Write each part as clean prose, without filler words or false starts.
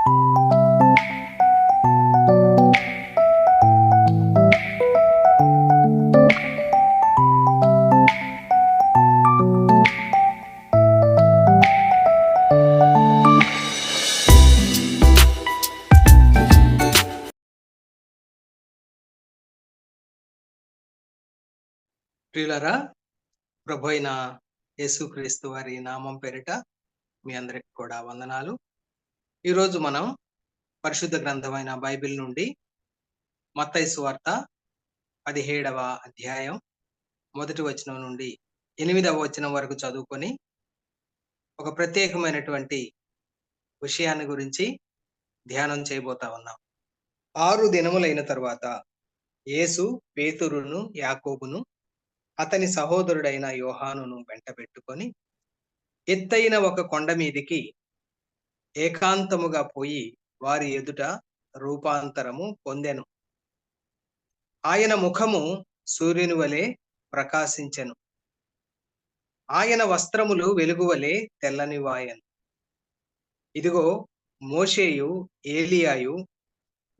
ప్రియులారా, ప్రభు అయిన యేసుక్రీస్తు వారి నామం పేరిట మీ అందరికి కూడా వందనాలు. ఈరోజు మనం పరిశుద్ధ గ్రంథమైన బైబిల్ నుండి మత్తయి సువార్త 17వ అధ్యాయం 1వ వచనం నుండి 8వ వచనం వరకు చదువుకొని ఒక ప్రత్యేకమైనటువంటి విషయాన్ని గురించి ధ్యానం చేయబోతా ఉన్నాం. 6 దినములైన తరువాత యేసు పేతురును, యాకోబును, అతని సహోదరుడైన యోహానును వెంటబెట్టుకొని ఎత్తైన ఒక కొండ మీదికి ఏకాంతముగా పోయి వారి ఎదుట రూపాంతరము పొందెను. ఆయన ముఖము సూర్యుని వలె ప్రకాశించెను. ఆయన వస్త్రములు వెలుగువలె తెల్లనివాయెను. ఇదిగో, మోషేయు ఏలియాయు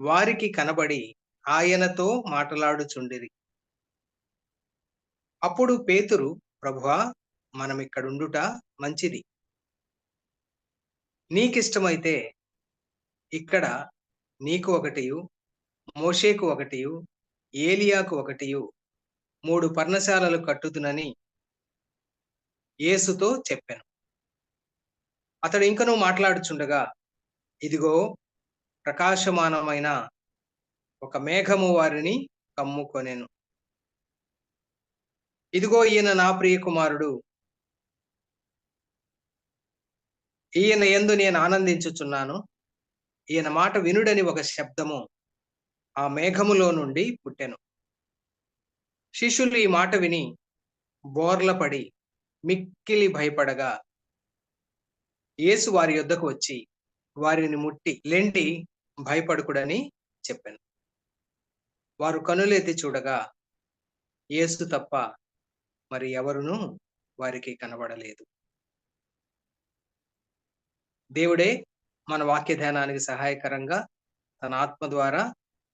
వారికి కనబడి ఆయనతో మాటలాడుచుండిరి. అప్పుడు పేతురు, ప్రభువా, మనమిక్కడుండుట మంచిది. నీకిష్టమైతే ఇక్కడ నీకు ఒకటియు, మోషేకు ఒకటియు, ఏలియాకు ఒకటియు 3 పర్ణశాలలు కట్టుదునని యేసుతో చెప్పెను. అతడు ఇంకనూ మాట్లాడుచుండగా, ఇదిగో, ప్రకాశమానమైన ఒక మేఘము వారిని కమ్ముకొనెను. ఇదిగో, ఈయన నా ప్రియ కుమారుడు, ఈయన యందు నేను ఆనందించుచున్నాను, ఈయన మాట వినుడని ఒక శబ్దము ఆ మేఘములో నుండి పుట్టెను. శిష్యులు ఈ మాట విని బోర్లపడి మిక్కిలి భయపడగా యేసు వారి యొద్దకు వచ్చి వారిని ముట్టి, లెండి, భయపడకుడని చెప్పాను. వారు కనులెత్తి చూడగా యేసు తప్ప మరి ఎవరునూ వారికి కనబడలేదు. దేవుడే మన వాక్య ధ్యానానికి సహాయకరంగా తన ఆత్మ ద్వారా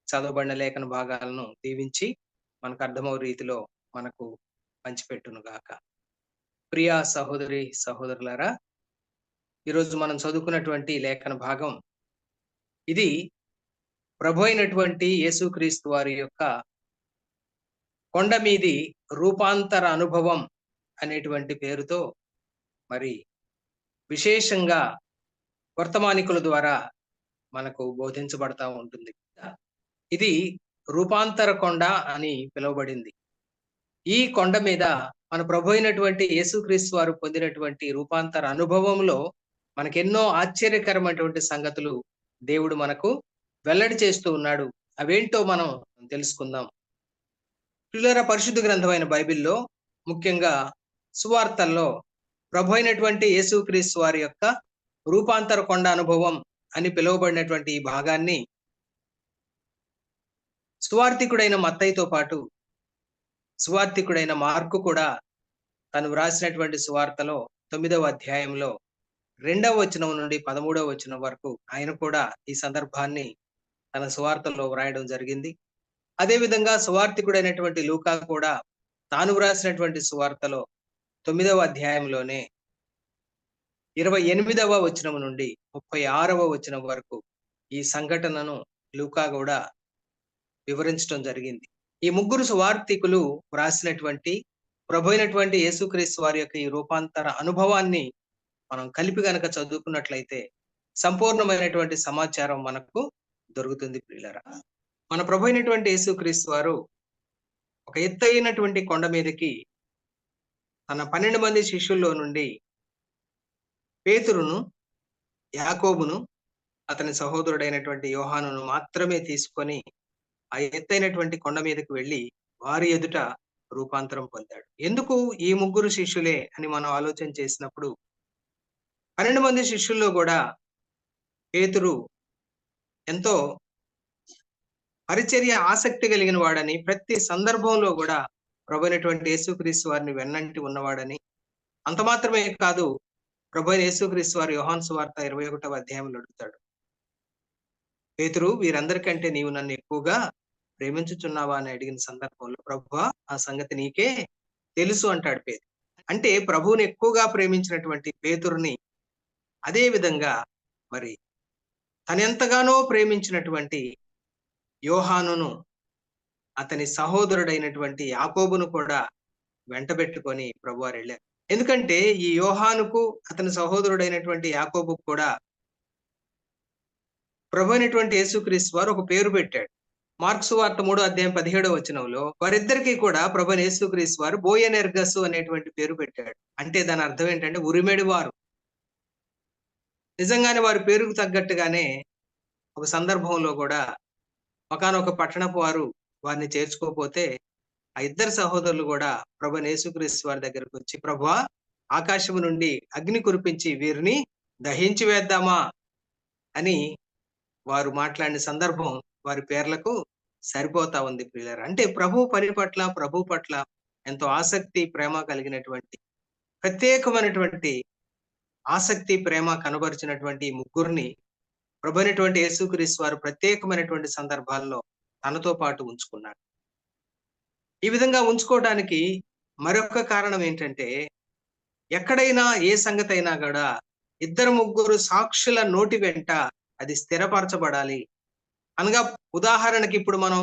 చదవబడిన లేఖన భాగాలను దీవించి మనకు అర్థమవు రీతిలో మనకు పంచిపెట్టును గాక. ప్రియా సహోదరి సహోదరులారా, ఈరోజు మనం చదువుకున్నటువంటి లేఖన భాగం ఇది ప్రభు అయినటువంటి యేసుక్రీస్తు వారి యొక్క కొండ మీది రూపాంతర అనుభవం అనేటువంటి పేరుతో మరి విశేషంగా వర్తమానికుల ద్వారా మనకు బోధించబడతా ఉంటుంది. ఇది రూపాంతర కొండ అని పిలువబడింది. ఈ కొండ మీద మన ప్రభు అయినటువంటి యేసుక్రీస్తు వారు పొందినటువంటి రూపాంతర అనుభవంలో మనకెన్నో ఆశ్చర్యకరమైనటువంటి సంగతులు దేవుడు మనకు వెల్లడి చేస్తూ ఉన్నాడు. అవేంటో మనం తెలుసుకుందాం. ప్రియులారా, పరిశుద్ధ గ్రంథమైన బైబిల్లో ముఖ్యంగా సువార్తల్లో ప్రభు అయినటువంటి యేసుక్రీస్తు వారి యొక్క రూపాంతర కొండ అనుభవం అని పిలువబడినటువంటి ఈ భాగాన్ని సువార్తికుడైన మత్తయితో పాటు సువార్తికుడైన మార్కు కూడా తను వ్రాసినటువంటి సువార్తలో 9వ అధ్యాయంలో 2వ వచనం నుండి 13వ వచనం వరకు ఆయన కూడా ఈ సందర్భాన్ని తన సువార్తలో వ్రాయడం జరిగింది. అదేవిధంగా సువార్తికుడైనటువంటి లూకా కూడా తాను వ్రాసినటువంటి సువార్తలో 9వ అధ్యాయంలోనే 28వ వచనం నుండి 36వ వచనం వరకు ఈ సంఘటనను లూకా కూడా వివరించడం జరిగింది. ఈ ముగ్గురు సువార్తికులు వ్రాసినటువంటి ప్రభు అయినటువంటి యేసుక్రీస్తు వారి యొక్క ఈ రూపాంతర అనుభవాన్ని మనం కలిపి గనక చదువుకున్నట్లయితే సంపూర్ణమైనటువంటి సమాచారం మనకు దొరుకుతుంది. ప్రియులారా, మన ప్రభు అయినటువంటి యేసుక్రీస్తు వారు ఒక ఎత్తైనటువంటి కొండ మీదకి తన 12 మంది శిష్యుల్లో నుండి పేతురును, యాకోబును, అతని సహోదరుడైనటువంటి యోహానును మాత్రమే తీసుకొని ఆ ఎత్తైనటువంటి కొండ మీదకి వెళ్ళి వారి ఎదుట రూపాంతరం పొందాడు. ఎందుకు ఈ ముగ్గురు శిష్యులే అని మనం ఆలోచన చేసినప్పుడు 12 మంది శిష్యుల్లో కూడా పేతురు ఎంతో పరిచర్య ఆసక్తి కలిగిన వాడని, ప్రతి సందర్భంలో కూడా ప్రభు అయినటువంటి యేసుక్రీస్తు వారిని వెన్నంటి ఉన్నవాడని, అంత మాత్రమే కాదు, ప్రభు అయిన యేసుక్రీస్తు వారు యోహాను సువార్త 21వ అధ్యాయంలో అడుగుతాడు, పేతురు, వీరందరికంటే నీవు నన్ను ఎక్కువగా ప్రేమించుచున్నావా అని అడిగిన సందర్భంలో, ప్రభువా ఆ సంగతి నీకే తెలుసు అంటాడు పేతురు. అంటే ప్రభువుని ఎక్కువగా ప్రేమించినటువంటి పేతురుని అదే విధంగా మరి తనెంతగానో ప్రేమించినటువంటి యోహానును, అతని సహోదరుడైనటువంటి యాకోబును కూడా వెంటబెట్టుకొని ప్రభువారు వెళ్ళారు. ఎందుకంటే ఈ యోహానుకు, అతని సహోదరుడైనటువంటి యాకోబుకు కూడా ప్రభు అయినటువంటి యేసుక్రీస్తు వారు ఒక పేరు పెట్టాడు. మార్కు సువార్త 3:17 వారిద్దరికీ కూడా ప్రభు అయిన యేసుక్రీస్తు వారు బోయనెర్గసు అనేటువంటి పేరు పెట్టాడు. అంటే దాని అర్థం ఏంటంటే ఉరిమెడి వారు. నిజంగానే వారి పేరుకు తగ్గట్టుగానే ఒక సందర్భంలో కూడా ఒకానొక పట్టణపు వారు వారిని చేర్చుకోకపోతే ఆ ఇద్దరు సహోదరులు కూడా ప్రభువైన యేసుక్రీస్తు వారి దగ్గరకు వచ్చి, ప్రభువా ఆకాశము నుండి అగ్ని కురిపించి వీరిని దహించి వేద్దామా అని వారు మాట్లాడిన సందర్భం వారి పేర్లకు సరిపోతా ఉంది ప్రియులారా. అంటే ప్రభు పట్ల ఎంతో ఆసక్తి, ప్రేమ కలిగినటువంటి, ప్రత్యేకమైనటువంటి ఆసక్తి, ప్రేమ కనబరిచినటువంటి ఈ ముగ్గురిని ప్రభువైనటువంటి యేసుక్రీస్తు వారు ప్రత్యేకమైనటువంటి సందర్భాల్లో తనతో పాటు ఉంచుకున్నాడు. ఈ విధంగా ఉంచుకోవడానికి మరొక కారణం ఏంటంటే, ఎక్కడైనా ఏ సంగతి అయినా కూడా ఇద్దరు ముగ్గురు సాక్షుల నోటి వెంట అది స్థిరపరచబడాలి. అనగా ఉదాహరణకి ఇప్పుడు మనం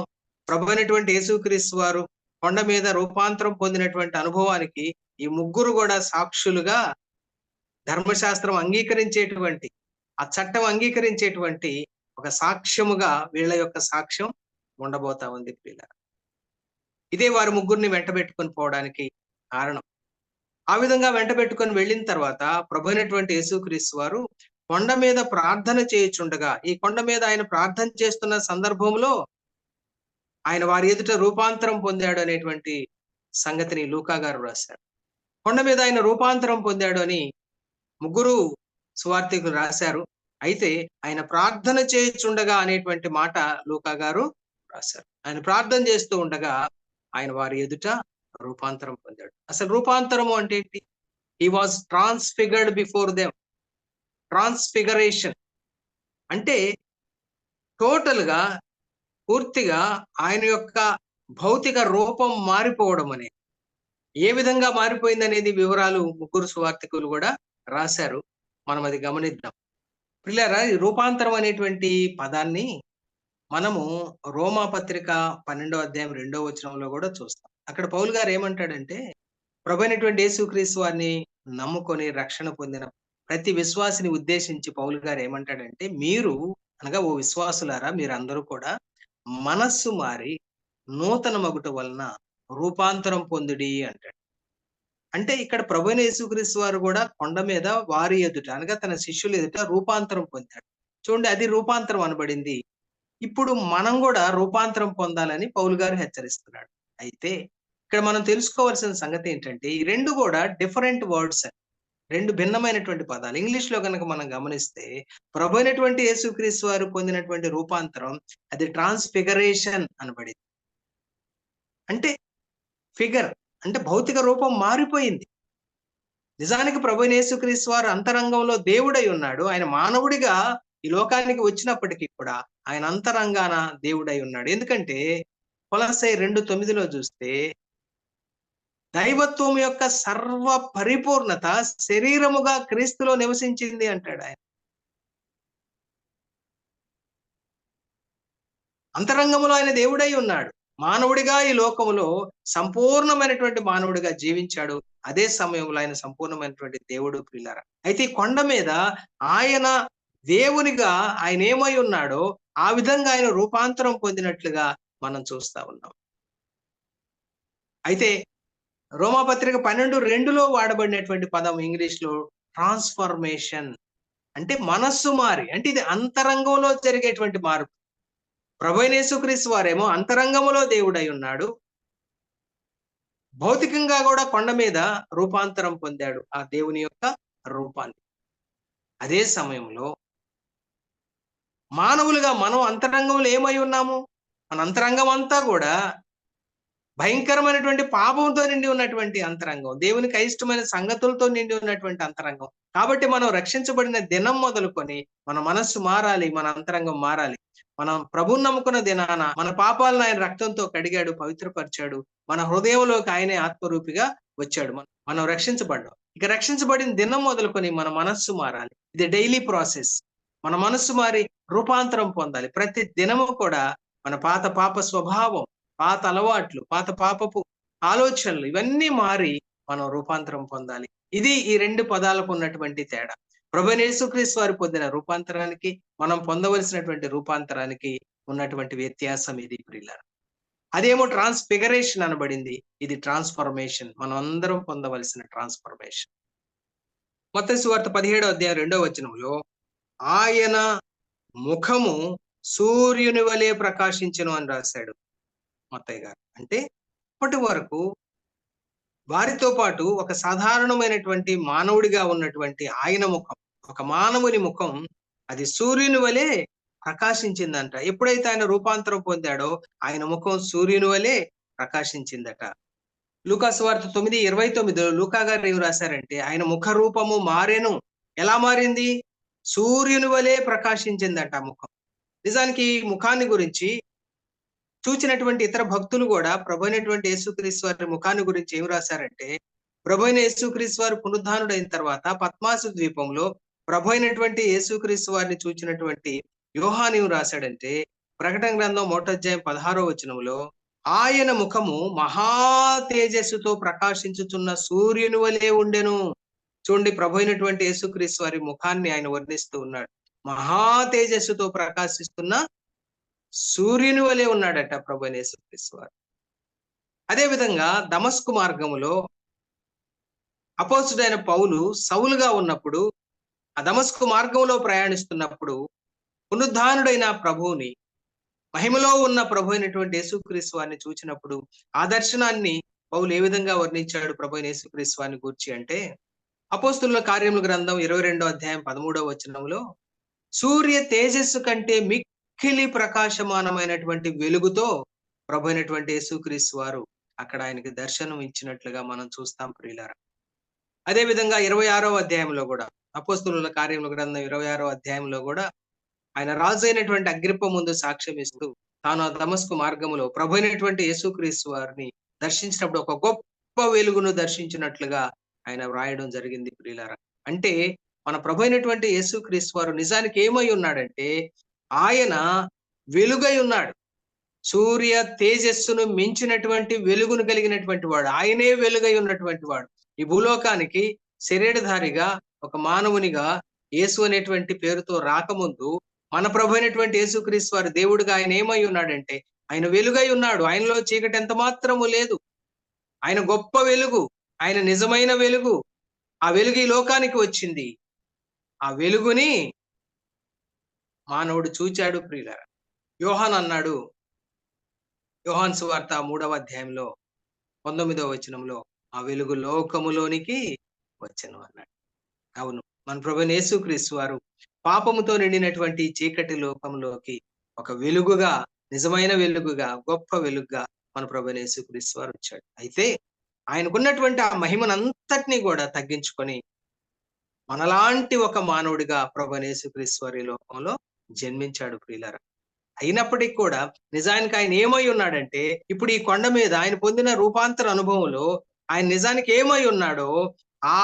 ప్రభువైనటువంటి యేసుక్రీస్తు వారు కొండ మీద రూపాంతరం పొందినటువంటి అనుభవానికి ఈ ముగ్గురు కూడా సాక్షులుగా, ధర్మశాస్త్రం అంగీకరించేటువంటి, ఆ చట్టం అంగీకరించేటువంటి ఒక సాక్ష్యముగా వీళ్ళ యొక్క సాక్ష్యం ఉండబోతా ఉంది ప్రియులారా. ఇదే వారి ముగ్గురిని వెంటబెట్టుకొని పోవడానికి కారణం. ఆ విధంగా వెంటబెట్టుకొని వెళ్ళిన తర్వాత ప్రభువైనటువంటి యేసుక్రీస్తు వారు కొండ మీద ప్రార్థన చేయుచుండగా, ఈ కొండ మీద ఆయన ప్రార్థన చేస్తున్న సందర్భంలో ఆయన వారి ఎదుట రూపాంతరం పొందాడు అనేటువంటి సంగతిని లూకా గారు రాశారు. కొండ మీద ఆయన రూపాంతరం పొందాడు అని ముగ్గురు సువార్తికులు రాశారు. అయితే ఆయన ప్రార్థన చేయుచుండగా అనేటువంటి మాట లూకా గారు రాశారు. ఆయన ప్రార్థన చేస్తూ ఉండగా ఆయన వారి ఎదుట రూపాంతరం పొందాడు. అసలు రూపాంతరము అంటే ఏంటి? He was transfigured before them. Transfiguration అంటే టోటల్ గా, పూర్తిగా ఆయన యొక్క భౌతిక రూపం మారిపోవడం అనేది. ఏ విధంగా మారిపోయింది అనేది వివరాలు ముగ్గురు సువార్తికులు కూడా రాశారు. మనం అది గమనిద్దాం. ప్రియులారా, ఈ రూపాంతరం అనేటువంటి పదాన్ని మనము రోమా పత్రిక 12:2 కూడా చూస్తాం. అక్కడ పౌలు గారు ఏమంటాడంటే, ప్రభువైనటువంటి యేసుక్రీస్తు వారిని నమ్ముకొని రక్షణ పొందిన ప్రతి విశ్వాసిని ఉద్దేశించి పౌలు గారు ఏమంటాడంటే, మీరు అనగా ఓ విశ్వాసులారా, మీరందరూ కూడా మనస్సు మారి నూతన మగుట వలన రూపాంతరం పొందుడి అంటాడు. అంటే ఇక్కడ ప్రభువైన యేసుక్రీస్తు వారు కూడా కొండ మీద వారి ఎదుట, అనగా తన శిష్యుల ఎదుట రూపాంతరం పొందాడు. చూడండి, అది రూపాంతరం అనబడింది. ఇప్పుడు మనం కూడా రూపాంతరం పొందాలని పౌలు గారు హెచ్చరిస్తున్నాడు. అయితే ఇక్కడ మనం తెలుసుకోవాల్సిన సంగతి ఏంటంటే, ఈ రెండు కూడా డిఫరెంట్ వర్డ్స్, రెండు భిన్నమైనటువంటి పదాలు. ఇంగ్లీష్ లో కనుక మనం గమనిస్తే ప్రభువైనటువంటి యేసుక్రీస్తు వారు పొందినటువంటి రూపాంతరం అది ట్రాన్స్ఫిగరేషన్ అనబడింది. అంటే ఫిగర్ అంటే భౌతిక రూపం మారిపోయింది. నిజానికి ప్రభువైన యేసుక్రీస్తు వారు అంతరంగంలో దేవుడై ఉన్నాడు. ఆయన మానవుడిగా ఈ లోకానికి వచ్చినప్పటికీ కూడా ఆయన అంతరంగాన దేవుడై ఉన్నాడు. ఎందుకంటే కొలస్సై 2:9 చూస్తే దైవత్వం యొక్క సర్వ పరిపూర్ణత శరీరముగా క్రీస్తులో నివసించింది అంటాడు ఆయన. అంతరంగంలో ఆయన దేవుడై ఉన్నాడు. మానవుడిగా ఈ లోకములో సంపూర్ణమైనటువంటి మానవుడిగా జీవించాడు. అదే సమయంలో ఆయన సంపూర్ణమైనటువంటి దేవుడు ప్రియులారా. అయితే ఈ కొండ మీద ఆయన దేవునిగా ఆయన ఏమై ఉన్నాడో ఆ విధంగా ఆయన రూపాంతరం పొందినట్లుగా మనం చూస్తా ఉన్నాం. అయితే రోమాపత్రిక 12:2 వాడబడినటువంటి పదం ఇంగ్లీష్ లో ట్రాన్స్ఫర్మేషన్. అంటే మనస్సు మారి, అంటే ఇది అంతరంగంలో జరిగేటువంటి మార్పు. ప్రభువైన యేసుక్రీస్తు వారేమో అంతరంగములో దేవుడై ఉన్నాడు. భౌతికంగా కూడా కొండ మీద రూపాంతరం పొందాడు ఆ దేవుని యొక్క రూపాన్ని. అదే సమయంలో మానవులుగా మనం అంతరంగంలో ఏమై ఉన్నాము? మన అంతరంగం అంతా కూడా భయంకరమైనటువంటి పాపంతో నిండి ఉన్నటువంటి అంతరంగం, దేవునికి అయిష్టమైన సంగతులతో నిండి ఉన్నటువంటి అంతరంగం. కాబట్టి మనం రక్షించబడిన దినం మొదలుకొని మన మనస్సు మారాలి, మన అంతరంగం మారాలి. మనం ప్రభువుని నమ్ముకున్న దినాన మన పాపాలను ఆయన రక్తంతో కడిగాడు, పవిత్రపరిచాడు. మన హృదయంలోకి ఆయనే ఆత్మరూపిగా వచ్చాడు. మనం రక్షించబడ్డాం. ఇక రక్షించబడిన దినం మొదలుకొని మన మనస్సు మారాలి. ఇది డైలీ ప్రాసెస్. మన మనస్సు మారి రూపాంతరం పొందాలి. ప్రతి దినము కూడా మన పాత పాప స్వభావం, పాత అలవాట్లు, పాత పాపపు ఆలోచనలు ఇవన్నీ మారి మనం రూపాంతరం పొందాలి. ఇది ఈ 2 పదాలకు ఉన్నటువంటి తేడా. ప్రభువైన యేసుక్రీస్తు వారు పొందిన రూపాంతరానికి, మనం పొందవలసినటువంటి రూపాంతరానికి ఉన్నటువంటి వ్యత్యాసం ఇది ప్రియులారా. అదేమో ట్రాన్స్‌ఫిగరేషన్ అనబడింది. ఇది ట్రాన్స్‌ఫర్మేషన్. మనం అందరం పొందవలసిన ట్రాన్స్‌ఫర్మేషన్. మత్తయి సువార్త 17వ అధ్యాయం 2వ వచనంలో ఆయన ముఖము సూర్యుని వలె ప్రకాశించెను అని రాశాడు మత్తయి గారు. అంటే అప్పటి వరకు వారితో పాటు ఒక సాధారణమైనటువంటి మానవుడిగా ఉన్నటువంటి ఆయన ముఖం, ఒక మానవుని ముఖం అది సూర్యుని వలె ప్రకాశించిందంట. ఎప్పుడైతే ఆయన రూపాంతరం పొందాడో ఆయన ముఖం సూర్యుని వలె ప్రకాశించిందట. లూకా సువార్త 9:29లో లూకా గారు ఏం రాశారంటే ఆయన ముఖ రూపము మారెను. ఎలా మారింది? సూర్యుని వలె ప్రకాశించిందట ముఖం. నిజానికి ఈ ముఖాన్ని గురించి చూచినటువంటి ఇతర భక్తులు కూడా ప్రభువైనటువంటి యేసుక్రీస్తు వారి ముఖాన్ని గురించి ఏం రాశారంటే, ప్రభువైన యేసుక్రీస్తు వారు పునరుద్ధానుడైన తర్వాత పద్మాసు ద్వీపంలో ప్రభువైనటువంటి యేసుక్రీస్తు వారిని చూచినటువంటి యోహాను ఏం రాశాడంటే, ప్రకటన గ్రంథం 1వ అధ్యాయం 16వ వచనంలో ఆయన ముఖము మహా తేజస్సుతో ప్రకాశించుచున్న సూర్యుని వలె ఉండెను. చూడండి, ప్రభువైనటువంటి యేసుక్రీస్తు వారి ముఖాన్ని ఆయన వర్ణిస్తూ ఉన్నాడు. మహా తేజస్సుతో ప్రకాశిస్తున్న సూర్యుని వలె ఉన్నాడట ప్రభువైన యేసుక్రీస్తు వారు. అదే విధంగా దమస్కు మార్గములో అపోస్తుడైన పౌలు సౌలుగా ఉన్నప్పుడు, ఆ దమస్కు మార్గంలో ప్రయాణిస్తున్నప్పుడు పునరుద్ధానుడైన ప్రభువుని, మహిమలో ఉన్న ప్రభు అయినటువంటి యేసుక్రీస్తు వారిని చూచినప్పుడు ఆ దర్శనాన్ని పౌలు ఏ విధంగా వర్ణించాడు ప్రభు అయిన యేసుక్రీస్తు వారిని గూర్చి అంటే, అపోస్తుల కార్యముల గ్రంథం 22వ అధ్యాయం 13వ వచనంలో సూర్య తేజస్సు కంటే మిక్కిలి ప్రకాశమానమైనటువంటి వెలుగుతో ప్రభు అయినటువంటి యేసుక్రీస్తు వారు అక్కడ ఆయనకి దర్శనం ఇచ్చినట్లుగా మనం చూస్తాం ప్రియులారా. అదే విధంగా 26వ అధ్యాయంలో కూడా, అపోస్తుల కార్యముల గ్రంథం 26వ అధ్యాయంలో కూడా ఆయన రాజు అయినటువంటి అగ్రిప్ప ముందు సాక్ష్యం ఇస్తూ తాను ఆ దమస్కు మార్గములో ప్రభు అయినటువంటి యేసుక్రీస్తు వారిని దర్శించినప్పుడు ఒక గొప్ప వెలుగును దర్శించినట్లుగా ఆయన వ్రాయడం జరిగింది ప్రియులారా. అంటే మన ప్రభు అయినటువంటి యేసుక్రీస్తు వారు నిజానికి ఏమై ఉన్నాడంటే ఆయన వెలుగై ఉన్నాడు. సూర్య తేజస్సును మించినటువంటి వెలుగును కలిగినటువంటి వాడు. ఆయనే వెలుగై ఉన్నటువంటి వాడు. ఈ భూలోకానికి శరీరధారిగా ఒక మానవునిగా యేసు అనేటువంటి పేరుతో రాకముందు మన ప్రభు అయినటువంటి యేసుక్రీస్తు వారు దేవుడిగా ఆయన ఏమై ఉన్నాడంటే ఆయన వెలుగై ఉన్నాడు. ఆయనలో చీకటి ఎంత మాత్రము లేదు. ఆయన గొప్ప వెలుగు, ఆయన నిజమైన వెలుగు. ఆ వెలుగు ఈ లోకానికి వచ్చింది. ఆ వెలుగుని మానవుడు చూచాడు ప్రియులారా. యోహాను అన్నాడు, యోహాను సువార్త 3వ అధ్యాయంలో 19వ వచనంలో ఆ వెలుగు లోకములోనికి వచ్చెను అన్నాడు. అవును, మన ప్రభువైన యేసుక్రీస్తు వారు పాపముతో నిండినటువంటి చీకటి లోకంలోకి ఒక వెలుగుగా, నిజమైన వెలుగుగా, గొప్ప వెలుగుగా మన ప్రభువైన యేసుక్రీస్తు వారు వచ్చాడు. అయితే ఆయనకున్నటువంటి ఆ మహిమనంతటినీ కూడా తగ్గించుకొని మనలాంటి ఒక మానవుడిగా ప్రభువైన యేసుక్రీస్తు వారి లోకంలో జన్మించాడు ప్రియులారా. అయినప్పటికీ కూడా నిజానికి ఆయన ఏమై ఉన్నాడంటే ఇప్పుడు ఈ కొండ మీద ఆయన పొందిన రూపాంతర అనుభవంలో ఆయన నిజానికి ఏమై ఉన్నాడో ఆ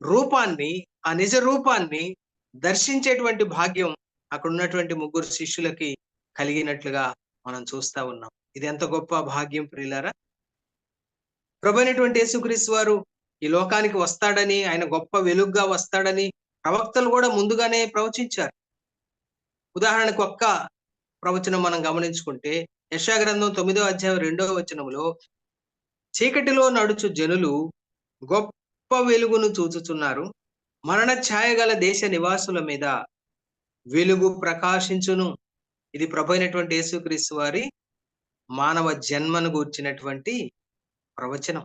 రూపాన్ని, ఆ నిజ రూపాన్ని దర్శించేటువంటి భాగ్యం అక్కడ ఉన్నటువంటి 3 శిష్యులకి కలిగినట్లుగా మనం చూస్తా ఉన్నాం. ఇది ఎంత గొప్ప భాగ్యం ప్రియులారా. ప్రభు అయినటువంటి యేసుక్రీస్తు వారు ఈ లోకానికి వస్తాడని, ఆయన గొప్ప వెలుగుగా వస్తాడని ప్రవక్తలు కూడా ముందుగానే ప్రవచించారు. ఉదాహరణకు ఒక్క ప్రవచనం మనం గమనించుకుంటే యెషయా గ్రంథం 9వ అధ్యాయం 2వ వచనంలో చీకటిలో నడుచు జనులు గొప్ప వెలుగును చూచుచున్నారు. మరణ ఛాయ గల దేశ నివాసుల మీద వెలుగు ప్రకాశించును. ఇది ప్రభు అయినటువంటి యేసుక్రీస్తు వారి మానవ జన్మను గూర్చినటువంటి ప్రవచనం.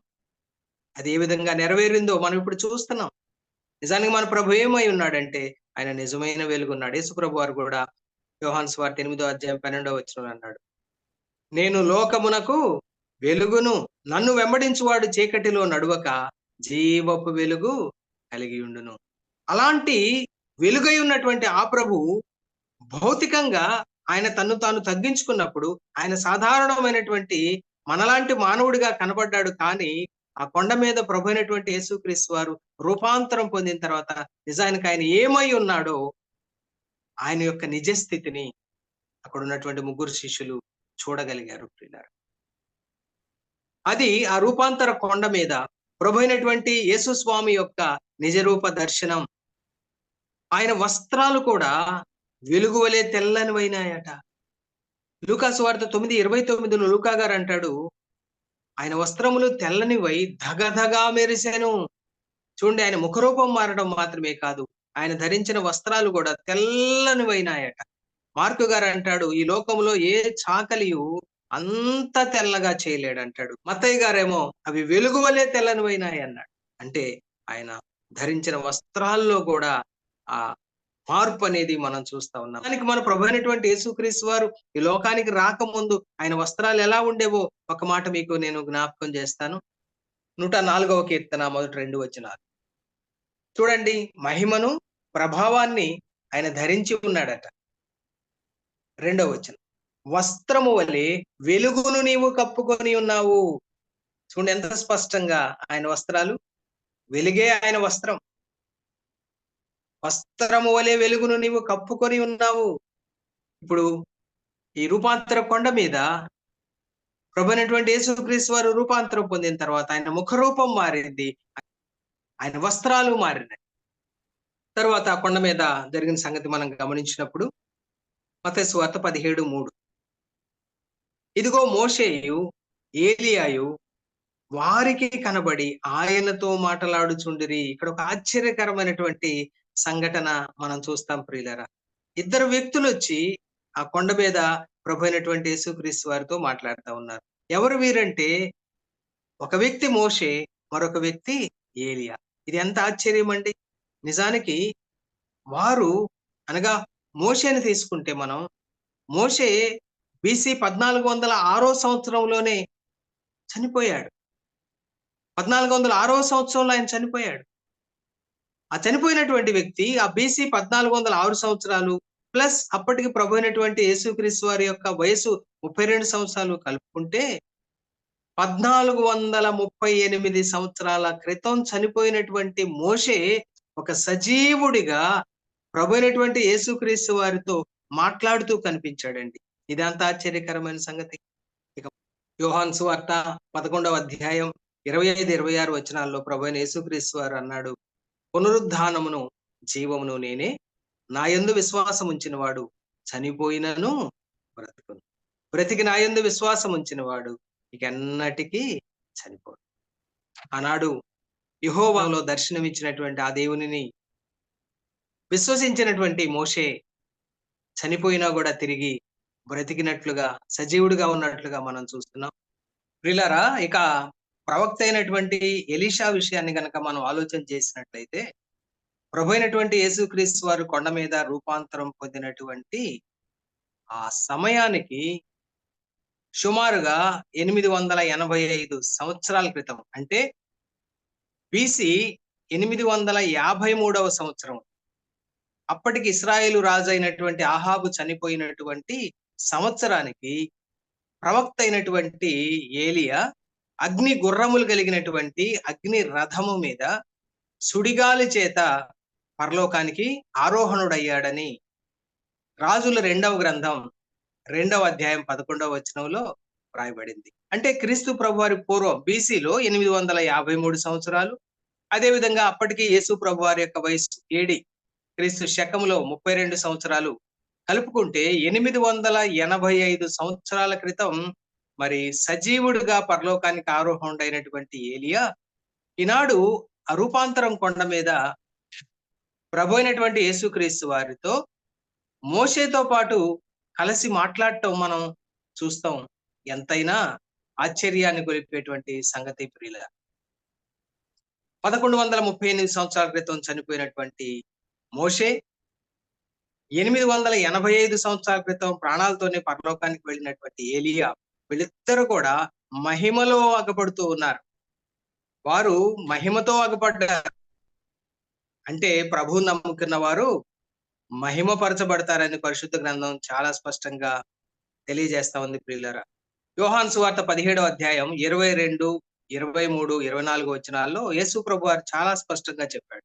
అది ఏ విధంగా నెరవేరిందో మనం ఇప్పుడు చూస్తున్నాం. నిజానికి మన ప్రభు ఏమై ఉన్నాడంటే ఆయన నిజమైన వెలుగు ఉన్నాడు. యేసు ప్రభు వారు కూడా యోహాను సువార్త 8వ అధ్యాయం 12వ వచనంలో అన్నాడు, నేను లోకమునకు వెలుగును, నన్ను వెంబడించువాడు చీకటిలో నడువక జీవపు వెలుగు కలిగి ఉండును. అలాంటి వెలుగై ఉన్నటువంటి ఆ ప్రభు భౌతికంగా ఆయన తన్ను తాను తగ్గించుకున్నప్పుడు ఆయన సాధారణమైనటువంటి మనలాంటి మానవుడిగా కనబడ్డాడు. కానీ ఆ కొండ మీద ప్రభు అయినటువంటి యేసుక్రీస్తు వారు రూపాంతరం పొందిన తర్వాత నిజానికి ఆయన ఏమై ఉన్నాడో ఆయన యొక్క నిజ స్థితిని అక్కడ ఉన్నటువంటి ముగ్గురు శిష్యులు చూడగలిగారు ప్రియులారా. అది ఆ రూపాంతర కొండ మీద ప్రభు అయినటువంటి యేసు స్వామి యొక్క నిజరూప దర్శనం. ఆయన వస్త్రాలు కూడా వెలుగు వలె తెల్లనివైనాయట. లూకా సువార్త 9:29లో లూకా గారు అంటాడు, ఆయన వస్త్రములు తెల్లనివై ధగధగా మెరిసెను. చూడండి, ఆయన ముఖరూపం మారడం మాత్రమే కాదు, ఆయన ధరించిన వస్త్రాలు కూడా తెల్లనివైనాయట. మార్కు గారు అంటాడు, ఈ లోకంలో ఏ చాకలియు అంత తెల్లగా చేయలేడంటాడు. మత్తయ్య గారేమో అవి వెలుగు వలె తెల్లనివైనాయి అన్నాడు. అంటే ఆయన ధరించిన వస్త్రాల్లో కూడా ఆ మార్పు అనేది మనం చూస్తా ఉన్నాం. దానికి మన ప్రభు అయినటువంటి యేసుక్రీస్తు వారు ఈ లోకానికి రాకముందు ఆయన వస్త్రాలు ఎలా ఉండేవో ఒక మాట మీకు నేను జ్ఞాపకం చేస్తాను. 104వ కీర్తన మొదటి 2 వచనాలు చూడండి. మహిమను ప్రభావాన్ని ఆయన ధరించి ఉన్నాడట. 2వ వచనం, వస్త్రము వలె వెలుగును నీవు కప్పుకొని ఉన్నావు. చూడండి ఎంత స్పష్టంగా ఆయన వస్త్రాలు, వెలుగే ఆయన వస్త్రం. వస్త్రము వలె వెలుగును నీవు కప్పుకొని ఉన్నావు. ఇప్పుడు ఈ రూపాంతర కొండ మీద ప్రభు అయినటువంటి యేసుక్రీస్తు వారు రూపాంతరం పొందిన తర్వాత ఆయన ముఖరూపం మారింది, ఆయన వస్త్రాలు మారినాయి. తర్వాత ఆ కొండ మీద జరిగిన సంగతి మనం గమనించినప్పుడు మత్తయి సువార్త 17:3, ఇదిగో మోషేయు ఏలియాయు వారికి కనబడి ఆయనతో మాటలాడుచుండిరి. ఇక్కడ ఒక ఆశ్చర్యకరమైనటువంటి సంఘటన మనం చూస్తాం ప్రియులరా. ఇద్దరు వ్యక్తులు వచ్చి ఆ కొండ మీద ప్రభు అయినటువంటి యేసుక్రీస్తు వారితో మాట్లాడుతూ ఉన్నారు. ఎవరు వీరంటే ఒక వ్యక్తి మోషే, మరొక వ్యక్తి ఏలియా. ఇది ఎంత ఆశ్చర్యం అండి. నిజానికి వారు అనగా మోషేని తీసుకుంటే మనం, మోషే BC 1406వ సంవత్సరంలోనే చనిపోయాడు. 1406వ సంవత్సరంలో ఆయన చనిపోయాడు. ఆ చనిపోయినటువంటి వ్యక్తి ఆ BC 1406 సంవత్సరాలు ప్లస్ అప్పటికి ప్రభు అయినటువంటి యేసుక్రీస్తు వారి యొక్క వయసు 32 సంవత్సరాలు కలుపుకుంటే 1438 సంవత్సరాల క్రితం చనిపోయినటువంటి మోషే ఒక సజీవుడిగా ప్రభు అయినటువంటి యేసుక్రీస్తు వారితో మాట్లాడుతూ కనిపించాడండి. ఇదంతా ఆశ్చర్యకరమైన సంగతి. ఇక యోహాను సువార్త 11వ అధ్యాయం 25-26 వచనాల్లో ప్రభు అయిన యేసుక్రీస్తు వారు అన్నాడు, పునరుద్ధానమును జీవమును నేనే, నా యందు విశ్వాసం ఉంచిన వాడు చనిపోయినను బ్రతుకును, బ్రతికి నా యందు విశ్వాసం ఉంచిన వాడు ఇక ఎన్నటికీ చనిపోడు. ఆనాడు యెహోవాలో దర్శనమిచ్చినటువంటి ఆ దేవునిని విశ్వసించినటువంటి మోషే చనిపోయినా కూడా తిరిగి బ్రతికినట్లుగా, సజీవుడిగా ఉన్నట్లుగా మనం చూస్తున్నాం. ప్రియులారా, ఇక ప్రవక్త అయినటువంటి ఎలీషా విషయాన్ని గనక మనం ఆలోచన చేసినట్లయితే, ప్రభు అయినటువంటి యేసుక్రీస్తు వారు కొండ మీద రూపాంతరం పొందినటువంటి ఆ సమయానికి సుమారుగా 885 సంవత్సరాల క్రితం, అంటే BC 853వ సంవత్సరం, అప్పటికి ఇశ్రాయేలు రాజు అయినటువంటి ఆహాబు చనిపోయినటువంటి సంవత్సరానికి ప్రవక్త అయినటువంటి ఏలియా అగ్ని గుర్రములు కలిగినటువంటి అగ్ని రథము మీద సుడిగాలి చేత పరలోకానికి ఆరోహణుడయ్యాడని రాజుల 2వ గ్రంథం 2వ అధ్యాయం 11వ వచనంలో రాయబడింది. అంటే క్రీస్తు ప్రభు వారి పూర్వం BCలో 853 సంవత్సరాలు. అదేవిధంగా అప్పటికి యేసు ప్రభు వారి యొక్క వయసు AD క్రీస్తు శకములో 32 సంవత్సరాలు కలుపుకుంటే 885 సంవత్సరాల క్రితం మరి సజీవుడిగా పరలోకానికి ఆరోహణుడైనటువంటి ఏలియా ఈనాడు ఆ రూపాంతరం కొండ మీద ప్రభు అయినటువంటి యేసుక్రీస్తు వారితో మోషేతో పాటు కలిసి మాట్లాడటం మనం చూస్తాం. ఎంతైనా ఆశ్చర్యాన్ని గొలిపేటువంటి సంగతి ప్రియుల. 1138 సంవత్సరాల క్రితం చనిపోయినటువంటి మోషే 885 సంవత్సరాల క్రితం ప్రాణాలతోనే పరలోకానికి వెళ్ళినటువంటి ఏలియా, వీళ్ళిద్దరూ కూడా మహిమలో అగపడుతూ ఉన్నారు. వారు మహిమతో అగపడ్డారు. అంటే ప్రభువు నమ్ముకున్న వారు మహిమపరచబడతారని పరిశుద్ధ గ్రంథం చాలా స్పష్టంగా తెలియజేస్తా ఉంది ప్రియులారా. యోహాను సువార్త 17వ అధ్యాయం 22, 23, 24 వచనాల్లో యేసు ప్రభువారు చాలా స్పష్టంగా చెప్పాడు.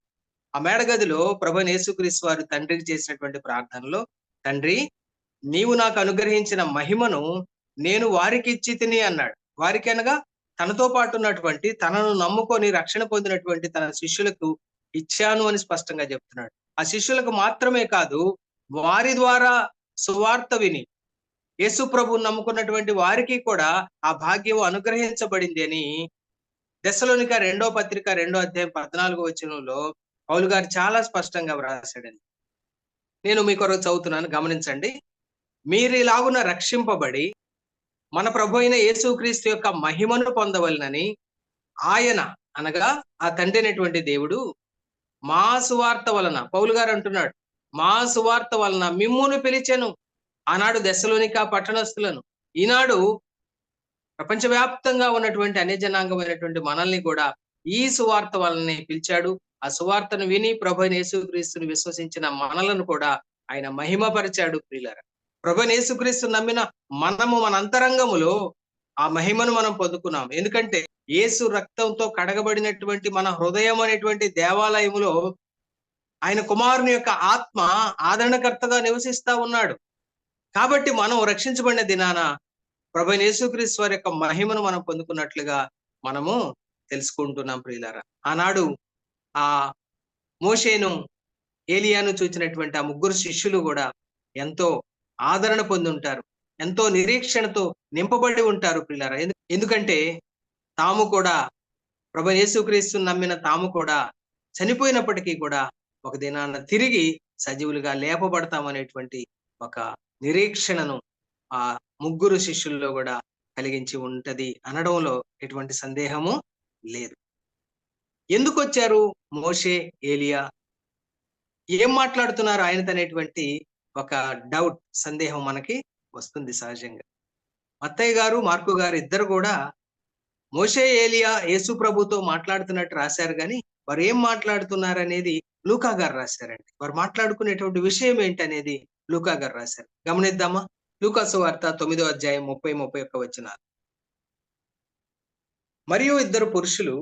ఆ మేడగదిలో ప్రభువైన యేసుక్రీస్తు వారు తండ్రికి చేసినటువంటి ప్రార్థనలో, తండ్రి నీవు నాకు అనుగ్రహించిన మహిమను నేను వారికి ఇచ్చితిని అన్నాడు. వారికి అనగా తనతో పాటు ఉన్నటువంటి, తనను నమ్ముకొని రక్షణ పొందినటువంటి తన శిష్యులకు ఇచ్చాను అని స్పష్టంగా చెప్తున్నాడు. ఆ శిష్యులకు మాత్రమే కాదు, వారి ద్వారా సువార్త విని యేసు ప్రభువుని నమ్ముకున్నటువంటి వారికి కూడా ఆ భాగ్యం అనుగ్రహించబడింది అని తెస్సలోనిక 2వ పత్రిక 2వ అధ్యాయం 14వ వచనంలో పౌలు గారు చాలా స్పష్టంగా వ్రాసాడండి. నేను మీ కొరకు చదువుతున్నాను, గమనించండి. మీరిలాగున రక్షింపబడి మన ప్రభు అయిన యేసుక్రీస్తు యొక్క మహిమను పొందవలెనని ఆయన అనగా ఆ తండ్రి అయినటువంటి దేవుడు మా సువార్త వలన, పౌలు గారు అంటున్నాడు, మా సువార్త వలన మిమ్మును పిలిచెను. ఆనాడు తెస్సలోనిక పట్టణస్థులను, ఈనాడు ప్రపంచవ్యాప్తంగా ఉన్నటువంటి అన్యజనాంగమైనటువంటి మనల్ని కూడా ఈ సువార్త వలనే పిలిచాడు. ఆ సువార్తను విని ప్రభు అయిన యేసుక్రీస్తుని విశ్వసించిన మనలను కూడా ఆయన మహిమపరిచాడు ప్రియులారా. ప్రభు అయిన యేసుక్రీస్తుని నమ్మిన మనము మన అంతరంగములో ఆ మహిమను మనం పొందుకున్నాం. ఎందుకంటే యేసు రక్తంతో కడగబడినటువంటి మన హృదయం అనేటువంటి దేవాలయములో ఆయన కుమారుని యొక్క ఆత్మ ఆదరణకర్తగా నివసిస్తా ఉన్నాడు. కాబట్టి మనం రక్షించబడిన దినాన ప్రభువైన యేసుక్రీస్తు వారి యొక్క మహిమను మనం పొందుకున్నట్లుగా మనము తెలుసుకుంటున్నాం ప్రియులారా. ఆనాడు ఆ మోషేను, ఏలియాను చూచినటువంటి ఆ ముగ్గురు శిష్యులు కూడా ఎంతో ఆదరణ పొంది ఉంటారు, ఎంతో నిరీక్షణతో నింపబడి ఉంటారు ప్రియులారా. ఎందుకంటే తాము కూడా ప్రభు యేసుక్రీస్తుని నమ్మిన తాము కూడా చనిపోయినప్పటికీ కూడా ఒక దినాన తిరిగి సజీవులుగా లేపబడతామనేటువంటి ఒక నిరీక్షణను ఆ ముగ్గురు శిష్యుల్లో కూడా కలిగించి ఉంటది అనడంలో ఎటువంటి సందేహము లేదు. ఎందుకు వచ్చారు మోషే, ఏలియా, ఏం మాట్లాడుతున్నారు ఆయనతో అనేటువంటి ఒక డౌట్, సందేహం మనకి వస్తుంది సహజంగా. మత్తయ్య గారు, మార్కు గారు ఇద్దరు కూడా మోషే, ఏలియా యేసు ప్రభుతో మాట్లాడుతున్నట్టు రాశారు, కానీ వారు ఏం మాట్లాడుతున్నారు అనేది లూకా గారు రాశారండి. వారు మాట్లాడుకునేటువంటి విషయం ఏంటనేది లూకా గారు రాశారు. గమనిద్దామా? లూకా సువార్త 9వ అధ్యాయం 30, 31 వచనాలు. మరియు ఇద్దరు పురుషులు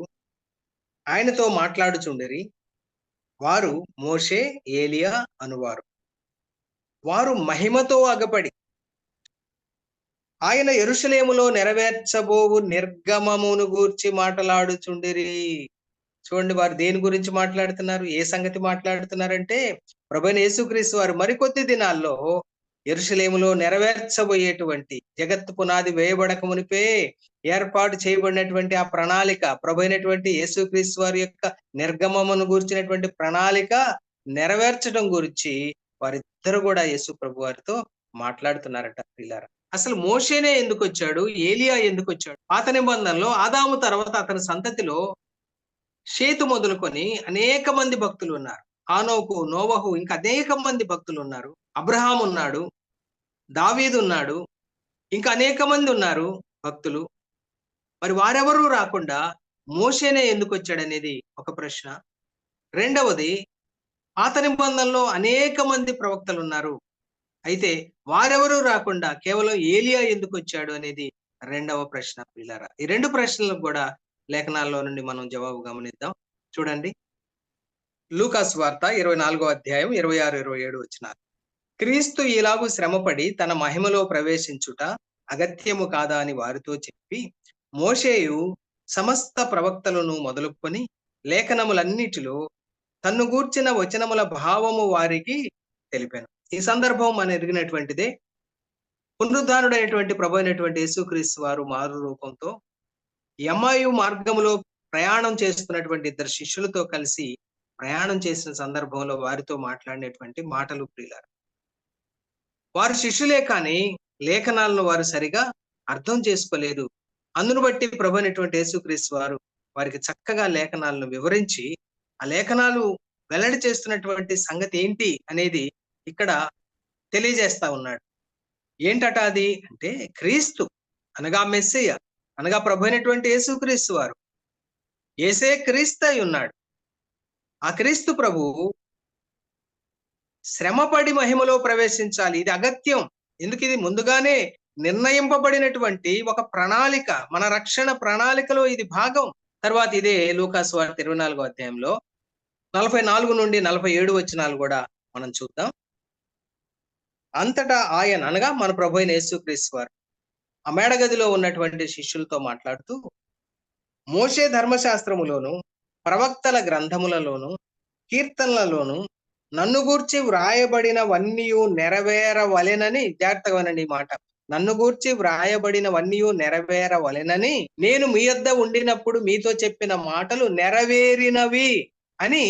ఆయనతో మాట్లాడుచుండిరి. వారు మోషే, ఏలియా అనువారు. వారు మహిమతో అగపడి ఆయన యెరూషలేములో నెరవేర్చబోవు నిర్గమమును గూర్చి మాట్లాడుచుండిరి. చూడండి, వారు దేని గురించి మాట్లాడుతున్నారు, ఏ సంగతి మాట్లాడుతున్నారంటే ప్రభువైన యేసుక్రీస్తు వారు మరికొద్ది దినాల్లో యెరూషలేములో నెరవేర్చబోయేటువంటి, జగత్తు పునాది వేయబడక మునిపే ఏర్పాటు చేయబడినటువంటి ఆ ప్రణాళిక, ప్రభువైనటువంటి యేసుక్రీస్తు వారి యొక్క నిర్గమమును గురించినటువంటి ప్రణాళిక నెరవేర్చడం గురించి వారిద్దరు కూడా యేసు ప్రభు వారితో మాట్లాడుతున్నారట పిల్లారా. అసలు మోషేనే ఎందుకు వచ్చాడు, ఏలియా ఎందుకు వచ్చాడు? పాత నిబంధనలో ఆదాము తర్వాత అతని సంతతిలో షేతు మొదలుకొని అనేక మంది భక్తులు ఉన్నారు. హానోకు, నోవహు, ఇంకా అనేక మంది భక్తులు ఉన్నారు. అబ్రహాం ఉన్నాడు, దావీదు ఉన్నాడు, ఇంకా అనేక మంది ఉన్నారు భక్తులు. మరి వారెవరూ రాకుండా మోషేనే ఎందుకు వచ్చాడనేది ఒక ప్రశ్న. రెండవది, పాత నిబంధనలో అనేక మంది ప్రవక్తలు ఉన్నారు, అయితే వారెవరూ రాకుండా కేవలం ఏలియా ఎందుకు వచ్చాడు అనేది రెండవ ప్రశ్న పిల్లారా. ఈ రెండు ప్రశ్నలకు కూడా లేఖనాల్లో నుండి మనం జవాబు గమనిద్దాం. చూడండి, లూకా సువార్త 24వ అధ్యాయం 26, 27 వచనాలు. క్రీస్తు ఇలాగు శ్రమపడి తన మహిమలో ప్రవేశించుట అగత్యము కాదా అని వారితో చెప్పి, మోషేయు సమస్త ప్రవక్తలను మొదలుకొని లేఖనములన్నిటిలో తన్ను గూర్చిన వచనముల భావము వారికి తెలిపాను. ఈ సందర్భం మనం ఎరిగినటువంటిదే. పునరుద్ధానుడైనటువంటి ప్రభు అయినటువంటి యేసుక్రీస్తు వారు మారు రూపంతో యమ్మాయు మార్గములో ప్రయాణం చేస్తున్నటువంటి ఇద్దరు శిష్యులతో కలిసి ప్రయాణం చేసిన సందర్భంలో వారితో మాట్లాడినటువంటి మాటలు ప్రియులారా. వారు శిష్యులే కానీ లేఖనాలను వారు సరిగా అర్థం చేసుకోలేదు. అందును బట్టి ప్రభు అయినటువంటి యేసుక్రీస్తు వారు వారికి చక్కగా లేఖనాలను వివరించి ఆ లేఖనాలు వెల్లడి చేస్తున్నటువంటి సంగతి ఏంటి అనేది ఇక్కడ తెలియజేస్తా ఉన్నాడు. ఏంటట అది అంటే, క్రీస్తు అనగా మెస్సయ్య అనగా ప్రభు అయినటువంటి యేసుక్రీస్తు వారు, యేసే క్రీస్తు అయి ఉన్నాడు. ఆ క్రీస్తు ప్రభువు శ్రమపడి మహిమలో ప్రవేశించాలి. ఇది అగత్యం. ఎందుకు ఇది ముందుగానే నిర్ణయింపబడినటువంటి ఒక ప్రణాళిక. మన రక్షణ ప్రణాళికలో ఇది భాగం. తర్వాత ఇదే లూకా సువార్త 24వ అధ్యాయంలో 44 నుండి 47 వచనాలు కూడా మనం చూద్దాం. అంతటా ఆయన అనగా మన ప్రభువైన యేసుక్రీస్తు వారు ఆ మేడగదిలో ఉన్నటువంటి శిష్యులతో మాట్లాడుతూ, మోషే ధర్మశాస్త్రములోను ప్రవక్తల గ్రంథములలోను కీర్తనలలోను నన్ను గూర్చి వ్రాయబడినవన్నీయు నెరవేరవలెనని, జాగ్రత్తగా వినండి ఈ మాట, నన్ను గూర్చి వ్రాయబడినవన్నీయు నెరవేరవలెనని నేను మీ యొద్ద ఉండినప్పుడు మీతో చెప్పిన మాటలు నెరవేరినవి అని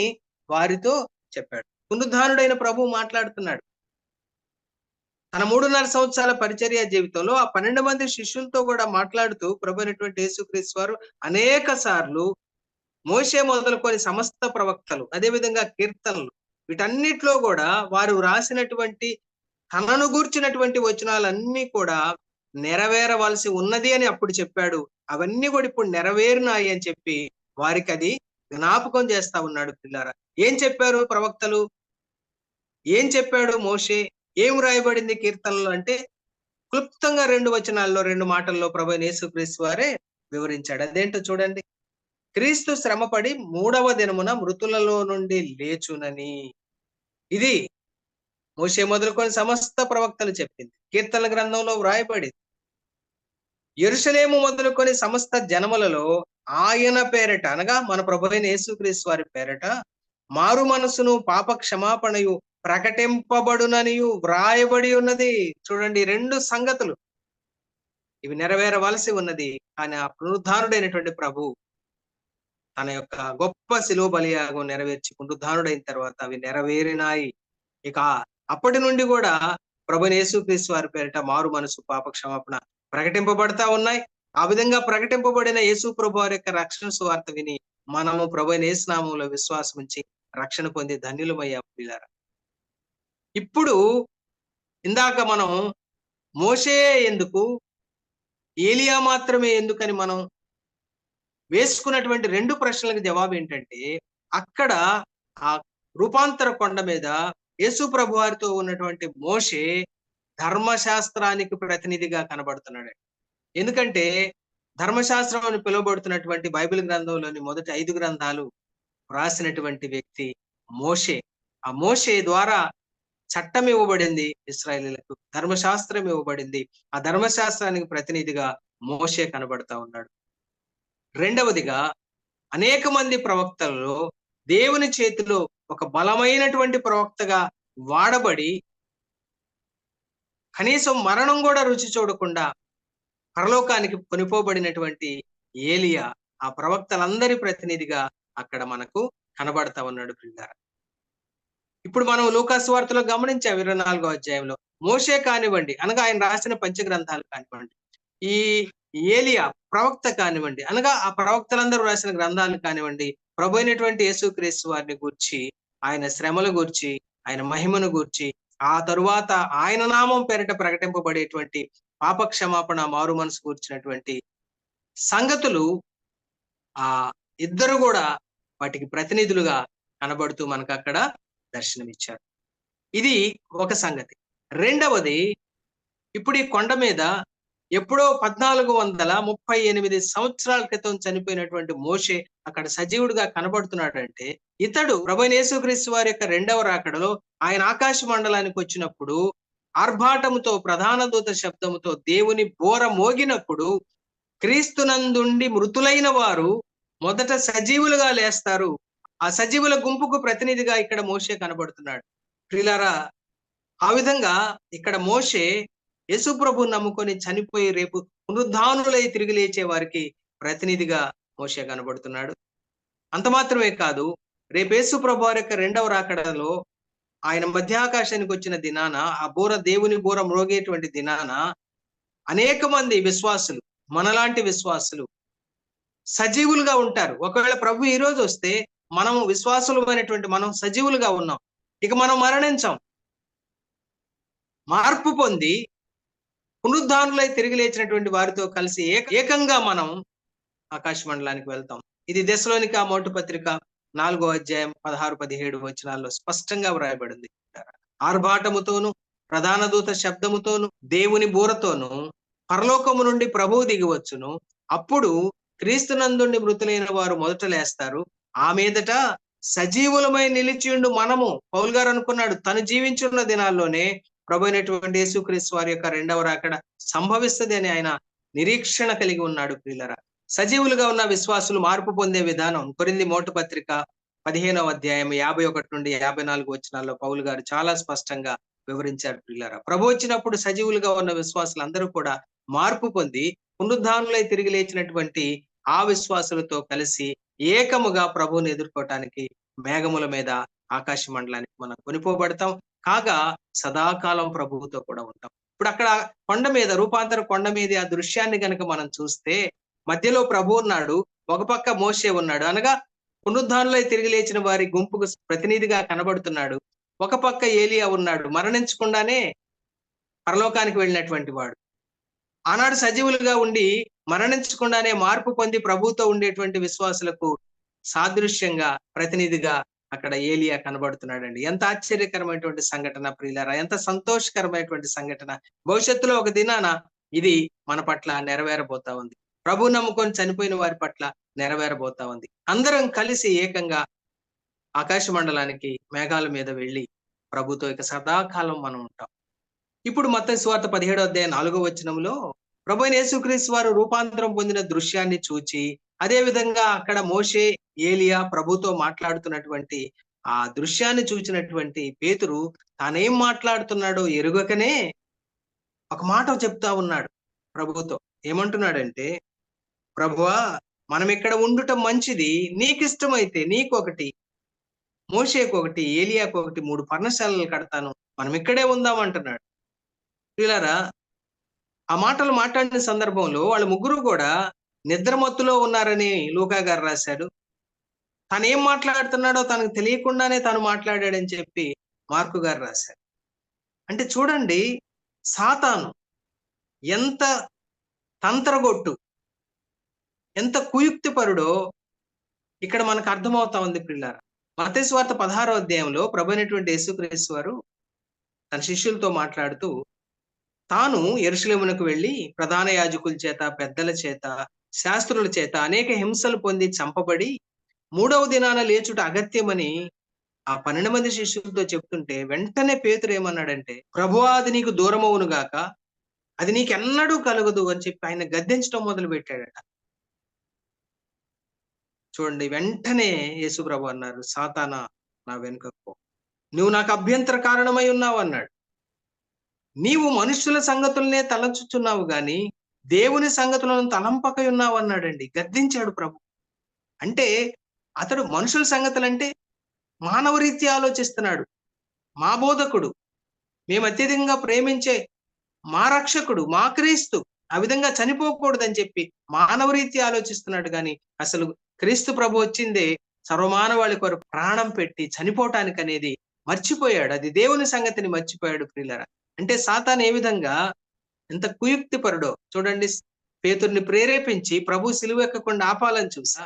వారితో చెప్పాడు. పునరుద్ధానుడైన ప్రభు మాట్లాడుతున్నాడు. తన 3.5 సంవత్సరాల పరిచర్య జీవితంలో ఆ 12 మంది శిష్యులతో కూడా మాట్లాడుతూ ప్రభు అయినటువంటి యేసుక్రీస్తు వారు అనేక సార్లు మోషే మొదలుకొని సమస్త ప్రవక్తలు, అదే విధంగా కీర్తనలు, వీటన్నిటిలో కూడా వారు రాసినటువంటి తనను గూర్చినటువంటి వచనాలన్నీ కూడా నెరవేరవలసి ఉన్నది అని అప్పుడు చెప్పాడు. అవన్నీ కూడా ఇప్పుడు నెరవేరినాయి అని చెప్పి వారికి అది జ్ఞాపకం చేస్తా ఉన్నాడు. పిల్లారా, ఏం చెప్పారు ప్రవక్తలు, ఏం చెప్పాడు మోషే, ఏం రాయబడింది కీర్తనలు అంటే క్లుప్తంగా 2 వచనాల్లో 2 మాటల్లో ప్రభువైన యేసుక్రీస్తు వారే వివరించాడు. అదేంటో చూడండి. క్రీస్తు శ్రమపడి 3వ దినమున మృతులలో నుండి లేచునని. ఇది మోషే మొదలుకొని సమస్త ప్రవక్తలు చెప్పింది. కీర్తనల గ్రంథంలో వ్రాయబడింది. యెరూషలేము మొదలుకొని సమస్త జనములలో ఆయన పేరట అనగా మన ప్రభువైన యేసుక్రీస్తు వారి పేరట మారు మనసును పాప క్షమాపణయు ప్రకటింపబడుననియు వ్రాయబడి ఉన్నది. చూడండి, 2 సంగతులు ఇవి నెరవేరవలసి ఉన్నది. కానీ ఆ పునరుద్ధానుడైనటువంటి ప్రభు తన యొక్క గొప్ప శిలువ బలియాగం నెరవేర్చి పునరుద్ధానుడైన తర్వాత అవి నెరవేరినాయి. ఇక అప్పటి నుండి కూడా ప్రభువైన యేసుక్రీస్తు వారి పేరిట మారు మనసు పాప క్షమాపణ ప్రకటింపబడతా ఉన్నాయి. ఆ విధంగా ప్రకటింపబడిన యేసు ప్రభు వారి యొక్క రక్షణ సువార్త విని మనము ప్రభువైన యేసు నామములో విశ్వాసం ఉంచి రక్షణ పొంది ధన్యులమయ్యాం పిల్లారా. ఇప్పుడు ఇందాక మనం మోషే ఎందుకు, ఏలియా మాత్రమే ఎందుకని మనం వేసుకున్నటువంటి 2 ప్రశ్నలకు జవాబు ఏంటంటే, అక్కడ ఆ రూపాంతర కొండ మీద యేసు ప్రభు వారితో ఉన్నటువంటి మోషే ధర్మశాస్త్రానికి ప్రతినిధిగా కనబడుతున్నాడు. ఎందుకంటే ధర్మశాస్త్రం అని పిలువబడుతున్నటువంటి బైబిల్ గ్రంథంలోని మొదటి 5 గ్రంథాలు రాసినటువంటి వ్యక్తి మోషే. ఆ మోషే ద్వారా చట్టం ఇవ్వబడింది ఇశ్రాయేలీయులకు, ధర్మశాస్త్రం ఇవ్వబడింది. ఆ ధర్మశాస్త్రానికి ప్రతినిధిగా మోషే కనబడతా ఉన్నాడు. రెండవదిగా అనేక మంది ప్రవక్తలలో దేవుని చేతిలో ఒక బలమైనటువంటి ప్రవక్తగా వాడబడి కనీసం మరణం కూడా రుచి చూడకుండా పరలోకానికి కొనిపోబడినటువంటి ఏలియా ఆ ప్రవక్తలందరి ప్రతినిధిగా అక్కడ మనకు కనబడతా ఉన్నాడు పిల్లారా. ఇప్పుడు మనం లూకా సువార్తలో గమనించాం 24వ అధ్యాయంలో మోషే కానివ్వండి అనగా ఆయన రాసిన పంచగ్రంథాలు కానివ్వండి, ఈ ఏలియా ప్రవక్త కానివ్వండి అనగా ఆ ప్రవక్తలందరూ రాసిన గ్రంథాలు కానివ్వండి, ప్రభు అయినటువంటి యేసుక్రీస్తు వారిని గూర్చి, ఆయన శ్రమల గూర్చి, ఆయన మహిమను గూర్చి, ఆ తరువాత ఆయన నామం పేరిట ప్రకటింపబడేటువంటి పాప క్షమాపణ మారు మనసు కూర్చున్నటువంటి సంగతులు ఆ ఇద్దరు కూడా వాటికి ప్రతినిధులుగా కనబడుతూ మనకు అక్కడ దర్శనమిచ్చారు. ఇది ఒక సంగతి. రెండవది, ఇప్పుడు ఈ కొండ మీద ఎప్పుడో 1438 సంవత్సరాల క్రితం చనిపోయినటువంటి మోషే అక్కడ సజీవుడిగా కనబడుతున్నాడంటే, ఇతడు ప్రభువైన యేసుక్రీస్తు వారి యొక్క 2వ రాకడలో ఆయన ఆకాశ మండలానికి వచ్చినప్పుడు ఆర్భాటముతో ప్రధాన దూత శబ్దముతో దేవుని బోర మోగినప్పుడు క్రీస్తునందుండి మృతులైన వారు మొదట సజీవులుగా లేస్తారు. ఆ సజీవుల గుంపుకు ప్రతినిధిగా ఇక్కడ మోషే కనబడుతున్నాడు. ప్రియులారా, ఆ విధంగా ఇక్కడ మోషే యేసు ప్రభువుని నమ్ముకొని చనిపోయి రేపు పునరుద్ధానులై తిరిగి లేచే వారికి ప్రతినిధిగా మోషే కనబడుతున్నాడు. అంత మాత్రమే కాదు, రేపు యేసు ప్రభు వారి యొక్క 2వ రాకడలో ఆయన మధ్యాకాశానికి వచ్చిన దినాన ఆ బోర, దేవుని బోర మ్రోగేటువంటి దినాన అనేక మంది విశ్వాసులు, మనలాంటి విశ్వాసులు సజీవులుగా ఉంటారు. ఒకవేళ ప్రభు ఈ రోజు వస్తే మనము విశ్వాసులమైనటువంటి మనం సజీవులుగా ఉన్నాం. ఇక మనం మరణించాం. మార్పు పొంది పునరుద్ధానులై తిరిగి లేచినటువంటి వారితో కలిసి ఏకంగా మనం ఆకాశ మండలానికి వెళ్తాం. ఇది దెస్సలోనిక మొదటి పత్రిక 4వ అధ్యాయం 16-17 వచనాల్లో స్పష్టంగా వ్రాయబడింది. ఆర్భాటముతోను, ప్రధాన దూత శబ్దముతోను, దేవుని బూరతోను పరలోకము నుండి ప్రభువు దిగివచ్చును. అప్పుడు క్రీస్తునందుండి మృతులైన వారు మొదట లేస్తారు. ఆ మీదట సజీవులమై నిలిచియుండు మనము, పౌలు గారు అనుకున్నాడు తను జీవించున్న దినాల్లోనే ప్రభు అయినటువంటి యేసుక్రీస్తు వారి యొక్క రెండవ రాకడ సంభవిస్తది అని ఆయన నిరీక్షణ కలిగి ఉన్నాడు. ప్రియులరా, సజీవులుగా ఉన్న విశ్వాసులు మార్పు పొందే విధానం కొరింథీ మొదటి పత్రిక 15వ అధ్యాయం 51 నుండి 54 వచనాల్లో పౌలు గారు చాలా స్పష్టంగా వివరించారు. ప్రియులారా, ప్రభు వచ్చినప్పుడు సజీవులుగా ఉన్న విశ్వాసులందరూ కూడా మార్పు పొంది పునరుద్ధానులై తిరిగి లేచినటువంటి ఆ విశ్వాసులతో కలిసి ఏకముగా ప్రభువుని ఎదుర్కోవటానికి మేఘముల మీద ఆకాశ మండలానికి మనం కొనిపోబడతాం. కాగా సదాకాలం ప్రభువుతో కూడా ఉంటాం. ఇప్పుడు అక్కడ కొండ మీద, రూపాంతర కొండ మీద ఆ దృశ్యాన్ని గనక మనం చూస్తే మధ్యలో ప్రభు ఉన్నాడు, ఒక పక్క మోషే ఉన్నాడు. అనగా పునరుద్ధానులై తిరిగి లేచిన వారి గుంపుకు ప్రతినిధిగా కనబడుతున్నాడు. ఒక పక్క ఏలియా ఉన్నాడు, మరణించకుండానే పరలోకానికి వెళ్ళినటువంటి వాడు. ఆనాడు సజీవులుగా ఉండి మరణించకుండానే మార్పు పొంది ప్రభువుతో ఉండేటువంటి విశ్వాసులకు సాదృశ్యంగా, ప్రతినిధిగా అక్కడ ఏలియా కనబడుతున్నాడండి. ఎంత ఆశ్చర్యకరమైనటువంటి సంఘటన ప్రియులారా, ఎంత సంతోషకరమైనటువంటి సంఘటన. భవిష్యత్తులో ఒక దినాన ఇది మన పట్ల నెరవేరబోతా ఉంది. ప్రభు నమ్ముకొని చనిపోయిన వారి పట్ల నెరవేరబోతా ఉంది. అందరం కలిసి ఏకంగా ఆకాశ మండలానికి మేఘాల మీద వెళ్ళి ప్రభుతో ఇక సదాకాలం మనం ఉంటాం. ఇప్పుడు మత్తయి సువార్త 17వ అధ్యాయం 4వ వచనంలో ప్రభు అయిన యేసుక్రీస్తు వారు రూపాంతరం పొందిన దృశ్యాన్ని చూచి, అదే విధంగా అక్కడ మోషే, ఏలియా ప్రభుతో మాట్లాడుతున్నటువంటి ఆ దృశ్యాన్ని చూచినటువంటి పేతురు తానేం మాట్లాడుతున్నాడో ఎరుగకనే ఒక మాట చెప్తా ఉన్నాడు ప్రభుతో. ఏమంటున్నాడంటే, ప్రభువా, మనం ఇక్కడ ఉండటం మంచిది, నీకిష్టమైతే నీకొకటి, మోషేకొకటి, ఏలియాకొకటి 3 పర్ణశాలలు కడతాను, మనం ఇక్కడే ఉందాం అంటున్నాడు. ప్రియులారా, ఆ మాటలు మాట్లాడిన సందర్భంలో వాళ్ళ ముగ్గురు కూడా నిద్రమత్తులో ఉన్నారని లూకా గారు రాశాడు. తను ఏం మాట్లాడుతున్నాడో తనకు తెలియకుండానే తను మాట్లాడాడని చెప్పి మార్కు గారు రాశారు. అంటే చూడండి, సాతాను ఎంత తంత్రగొట్టు, ఎంత కుయుక్తిపరుడో ఇక్కడ మనకు అర్థమవుతా ఉంది ప్రియులారా. మత్తయి సువార్త 16వ అధ్యాయంలో ప్రభు అయినటువంటి యేసుక్రీస్తు వారు తన శిష్యులతో మాట్లాడుతూ, తాను యెరూషలేమునకు వెళ్ళి ప్రధాన యాజకుల చేత, పెద్దల చేత, శాస్త్రుల చేత అనేక హింసలు పొంది చంపబడి 3వ దినాన లేచుట అగత్యమని ఆ 12 మంది శిష్యులతో చెప్తుంటే, వెంటనే పేతురు ఏమన్నాడంటే, ప్రభువా, అది నీకు దూరమవును గాక, అది నీకెన్నడూ కలగదు అని చెప్పి ఆయన గద్దించడం మొదలు పెట్టాడట. చూడండి, వెంటనే యేసు ప్రభు అన్నారు, సాతానా, నా వెనుకకు పో, నువ్వు నాకు అభ్యంతర కారణమై ఉన్నావు అన్నాడు. నీవు మనుష్యుల సంగతులనే తలంచుచున్నావు గాని దేవుని సంగతులను తలంపకై ఉన్నావు అన్నాడండి. గద్దించాడు ప్రభు. అంటే అతడు మనుషుల సంగతులంటే మానవ రీత్యా ఆలోచిస్తున్నాడు. మా బోధకుడు, మేము అత్యధికంగా ప్రేమించే మా రక్షకుడు, మా క్రీస్తు ఆ విధంగా చనిపోకూడదని చెప్పి మానవ రీత్యా ఆలోచిస్తున్నాడు. గాని అసలు క్రీస్తు ప్రభు వచ్చిందే సర్వమానవాళి కొరకు ప్రాణం పెట్టి చనిపోవటానికి అనేది మర్చిపోయాడు. అది దేవుని సంగతిని మర్చిపోయాడు ప్రియులారా. అంటే సాతాను ఏ విధంగా ఎంత కుయుక్తిపరుడో చూడండి. పేతుర్ని ప్రేరేపించి ప్రభు సిలువ ఎక్కకుండా ఆపాలని చూసా,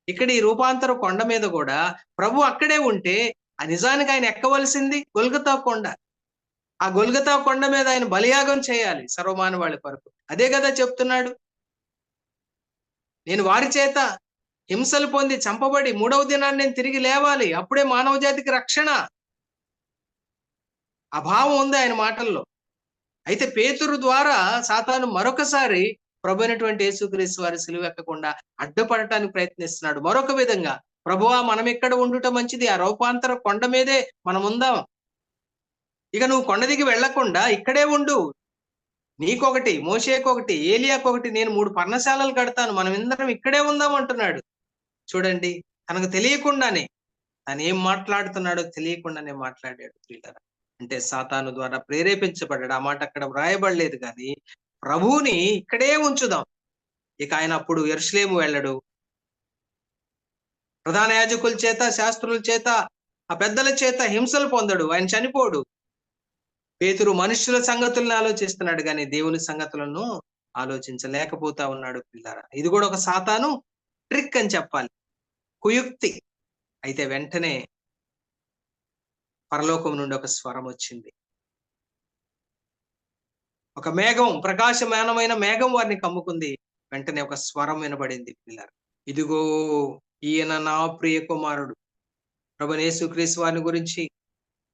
ఇక్కడ ఈ రూపాంతర కొండ మీద కూడా ప్రభు అక్కడే ఉంటే ఆ నిజానికి ఆయన ఎక్కవలసింది గొల్గొతా కొండ. ఆ గొల్గొతా కొండ మీద ఆయన బలియాగం చేయాలి సర్వమానవాళి కొరకు. అదే కదా చెప్తున్నాడు, నేను వారి చేత హింసలు పొంది చంపబడి 3వ దినాన్ని నేను తిరిగి లేవాలి, అప్పుడే మానవ జాతికి రక్షణ. ఆ భావం ఉంది ఆయన మాటల్లో. అయితే పేతురు ద్వారా సాతాను మరొకసారి ప్రభు అయినటువంటి యేసుక్రీస్తు వారి సిలువ ఎక్కకుండా అడ్డుపడటానికి ప్రయత్నిస్తున్నాడు. మరొక విధంగా, ప్రభువా, మనం ఇక్కడ ఉండుట మంచిది, ఆ రూపాంతర కొండ మీదే మనం ఉందాం, ఇక నువ్వు కొండ దిగి వెళ్లకుండా ఇక్కడే ఉండు, నీకొకటి, మోషేకొకటి, ఏలియాకొకటి, నేను 3 పర్ణశాలలు కడతాను, మనం అందరం ఇక్కడే ఉందాం అంటున్నాడు. చూడండి, తనకు తెలియకుండానే, తను ఏం మాట్లాడుతున్నాడో తెలియకుండానే మాట్లాడాడు ప్రియులారా. అంటే సాతాను ద్వారా ప్రేరేపించబడ్డాడు. ఆ మాట అక్కడ వ్రాయబడలేదు కానీ ప్రభువుని ఇక్కడే ఉంచుదాం. ఇక ఆయన అప్పుడు యెరూషలేము వెళ్ళడు, ప్రధాన యాజకుల చేత, శాస్త్రుల చేత, ఆ పెద్దల చేత హింసలు పొందడు, ఆయన చనిపోడు. పేతురు మనుష్యుల సంగతులను ఆలోచిస్తున్నాడు కానీ దేవుని సంగతులను ఆలోచించలేకపోతా ఉన్నాడు పిల్లారా. ఇది కూడా ఒక సాతాను ట్రిక్ అని చెప్పాలి, కుయుక్తి. అయితే వెంటనే పరలోకం నుండి ఒక స్వరం వచ్చింది. ఒక మేఘం, ప్రకాశమానమైన మేఘం వారిని కమ్ముకుంది. వెంటనే ఒక స్వరం వినబడింది పిల్లలు. ఇదిగో ఈయన నా ప్రియ కుమారుడు. ప్రభువైన యేసుక్రీస్తు వారిని గురించి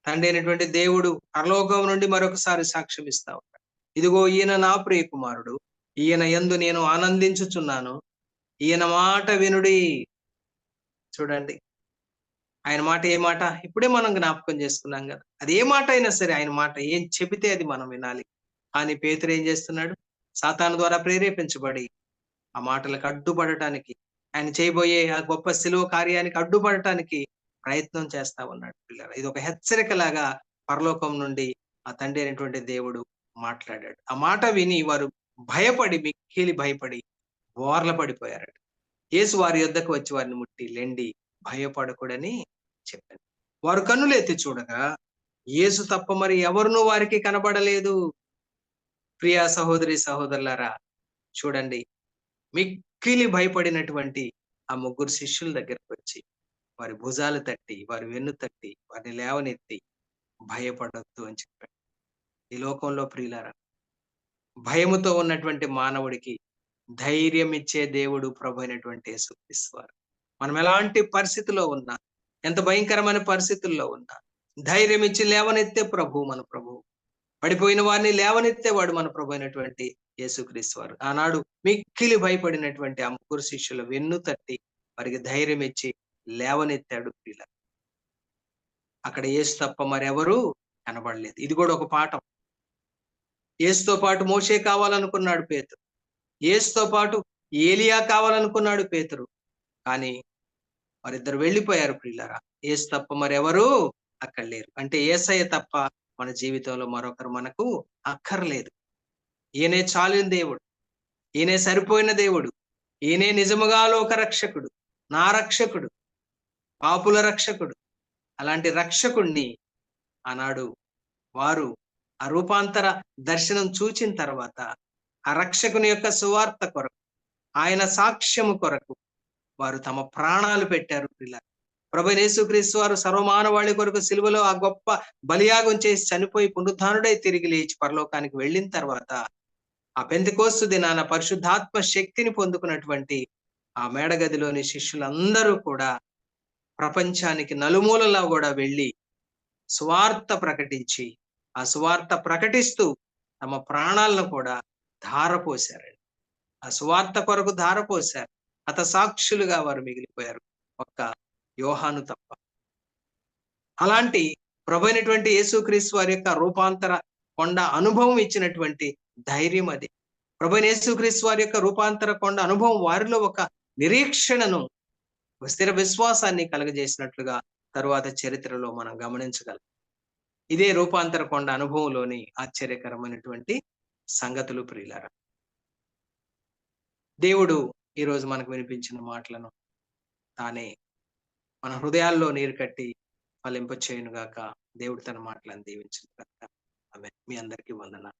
తండ్రి అయినటువంటి దేవుడు పరలోకం నుండి మరొకసారి సాక్ష్యం ఇస్తా ఉన్నాడు. ఇదిగో ఈయన నా ప్రియ కుమారుడు. ఈయన యందు నేను ఆనందించుచున్నాను. ఈయన మాట వినుడి. చూడండి. ఆయన మాట ఏ మాట? ఇప్పుడే మనం జ్ఞాపకం చేసుకున్నాం గదా! అది ఏ మాట అయినా సరే ఆయన మాట ఏం చెబితే అది మనం వినాలి. కానీ పేతురు ఏం చేస్తున్నాడు? సాతాను ద్వారా ప్రేరేపించబడి ఆ మాటలకు అడ్డుపడటానికి, ఆయన చేయబోయే ఆ గొప్ప శిలువ కార్యానికి అడ్డుపడటానికి ప్రయత్నం చేస్తా ఉన్నాడు పిల్లలు. ఇది ఒక హెచ్చరికలాగా పరలోకం నుండి ఆ తండ్రి అయినటువంటి దేవుడు మాట్లాడాడు. ఆ మాట విని వారు భయపడి, మిక్కిలి భయపడి బోర్ల పడిపోయారట. యేసు వారి యొద్దకు వచ్చి వారిని ముట్టి, లెండి భయపడకుడని చెప్పాను. వారు కన్నులెత్తి చూడగా యేసు తప్ప మరి ఎవరునూ వారికి కనబడలేదు. ప్రియా సహోదరి సహోదరులారా, చూడండి, మిక్కిలి భయపడినటువంటి ఆ ముగ్గురు శిష్యుల దగ్గరికి వచ్చి వారి భుజాలు తట్టి, వారి వెన్ను తట్టి, వారిని లేవనెత్తి భయపడొద్దు అని చెప్పాడు. ఈ లోకంలో ప్రియులారా, భయముతో ఉన్నటువంటి మానవుడికి ధైర్యం ఇచ్చే దేవుడు ప్రభువైనటువంటి యేసుక్రీస్తు వారు. మనం ఎలాంటి పరిస్థితిలో ఉన్నా, ఎంత భయంకరమైన పరిస్థితుల్లో ఉన్నా, ధైర్యం ఇచ్చి లేవనెత్తే ప్రభువు మన ప్రభువు. పడిపోయిన వారిని లేవనెత్తేవాడు మన ప్రభువైనటువంటి యేసుక్రీస్తు వారు. ఆనాడు మిక్కిలి భయపడినటువంటి ఆ ముగ్గురు శిష్యుల వెన్ను తట్టి వారికి ధైర్యం ఇచ్చి లేవనెత్తాడు ప్రియులారా. అక్కడ యేసు తప్ప మరెవరూ కనబడలేదు. ఇది కూడా ఒక పాఠం. యేసుతో పాటు మోషే కావాలనుకున్నాడు పేతురు. యేసుతో పాటు ఏలియా కావాలనుకున్నాడు పేతురు. కానీ వారిద్దరు వెళ్ళిపోయారు ప్రియులారా. యేసు తప్ప మరెవరూ అక్కడ లేరు. అంటే యేసయ్య తప్ప మన జీవితంలో మరొకరు మనకు అక్కర్లేదు. ఈయనే చాలిన దేవుడు. ఈయనే సరిపోయిన దేవుడు. ఈయనే నిజముగా లోక రక్షకుడు. నా రక్షకుడు. పాపుల రక్షకుడు. అలాంటి రక్షకుణ్ణి ఆనాడు వారు ఆ రూపాంతర దర్శనం చూచిన తర్వాత ఆ రక్షకుని యొక్క సువార్త కొరకు, ఆయన సాక్ష్యము కొరకు వారు తమ ప్రాణాలు పెట్టారు పిల్లలు. ప్రభువైన యేసుక్రీస్తు వారు సర్వమానవాళి కొరకు సిలువలో ఆ గొప్ప బలియాగం చేసి చనిపోయి పునరుద్ధానుడై తిరిగి లేచి పరలోకానికి వెళ్ళిన తర్వాత ఆ పెంతెకోస్తు దినాన పరిశుద్ధాత్మ శక్తిని పొందుకున్నటువంటి ఆ మేడగదిలోని శిష్యులందరూ కూడా ప్రపంచానికి నలుమూలలా కూడా వెళ్ళి సువార్త ప్రకటించి, ఆ సువార్త ప్రకటిస్తూ తమ ప్రాణాలను కూడా ధారపోశారండి. ఆ సువార్త కొరకు ధారపోశారు. హతసాక్షులుగా వారు మిగిలిపోయారు. ఒక్క యోహాను తప్ప. అలాంటి ప్రభువైనటువంటి యేసుక్రీస్తు వారి యొక్క రూపాంతర కొండ అనుభవం ఇచ్చినటువంటి ధైర్యం అది. ప్రభువైన యేసుక్రీస్తు వారి యొక్క రూపాంతర కొండ అనుభవం వారిలో ఒక నిరీక్షణను, ఒక స్థిర విశ్వాసాన్ని కలుగజేసినట్లుగా తరువాత చరిత్రలో మనం గమనించగలం. ఇదే రూపాంతర కొండ అనుభవంలోని ఆశ్చర్యకరమైనటువంటి సంగతులు ప్రియులారా. దేవుడు ఈరోజు మనకు వినిపించిన మాటలను తానే మన హృదయాల్లో నీరు కట్టి ఫలింపచేయును గాక. దేవుడు తన మాటలను దీవించును గాక. ఆమేన్. మీ అందరికీ వందనాలు.